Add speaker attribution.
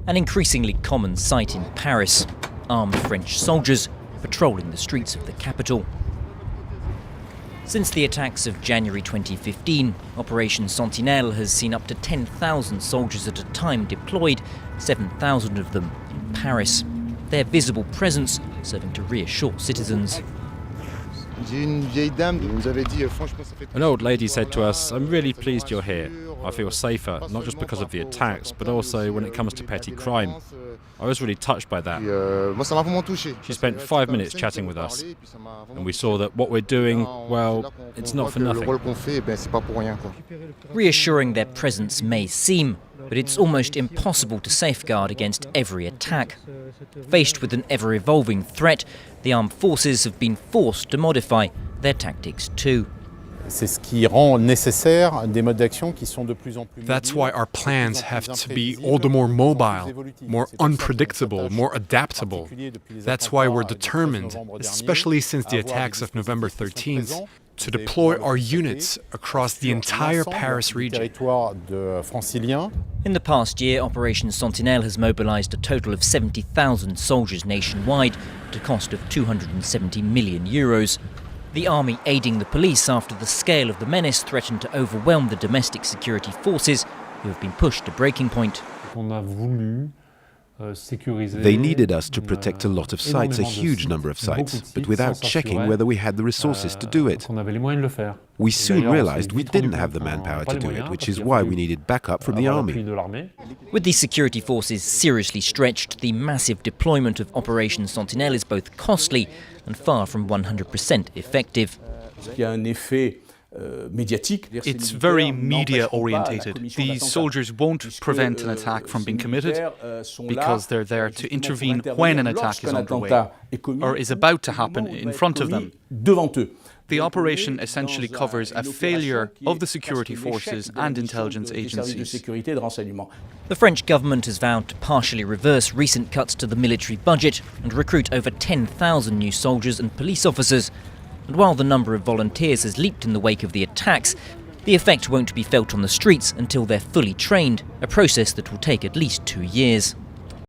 Speaker 1: An increasingly common sight in Paris, armed French soldiers patrolling the streets of the capital. Since the attacks of January 2015, Operation Sentinelle has seen up to 10,000 soldiers at a time deployed, 7,000 of them in Paris. Their visible presence serving to reassure citizens.
Speaker 2: An old lady said to us, "I'm really pleased you're here. I feel safer, not just because of the attacks, but also when it comes to petty crime." I was really touched by that. She spent 5 minutes chatting with us, and we saw that what we're doing, well, it's not for nothing.
Speaker 1: Reassuring their presence may seem, but it's almost impossible to safeguard against every attack. Faced with an ever-evolving threat, the armed forces have been forced to modify their tactics too.
Speaker 3: That's why our plans have to be all the more mobile, more unpredictable, more adaptable. That's why we're determined, especially since the attacks of November 13th, to deploy our units across the entire Paris region.
Speaker 1: In the past year, Operation Sentinelle has mobilised a total of 70,000 soldiers nationwide at a cost of €270 million. The army aiding the police after the scale of the menace threatened to overwhelm the domestic security forces who have been pushed to breaking point.
Speaker 4: They needed us to protect a lot of sites, a huge number of sites, but without checking whether we had the resources to do it. We soon realized we didn't have the manpower to do it, which is why we needed backup from the army.
Speaker 1: With the security forces seriously stretched, the massive deployment of Operation Sentinelle is both costly and far from 100% effective.
Speaker 5: It's very media-orientated. These soldiers won't prevent an attack from being committed because they're there to intervene when an attack is underway or is about to happen in front of them. The operation essentially covers a failure of the security forces and intelligence agencies.
Speaker 1: The French government has vowed to partially reverse recent cuts to the military budget and recruit over 10,000 new soldiers and police officers. And while the number of volunteers has leaped in the wake of the attacks, the effect won't be felt on the streets until they're fully trained, a process that will take at least 2 years.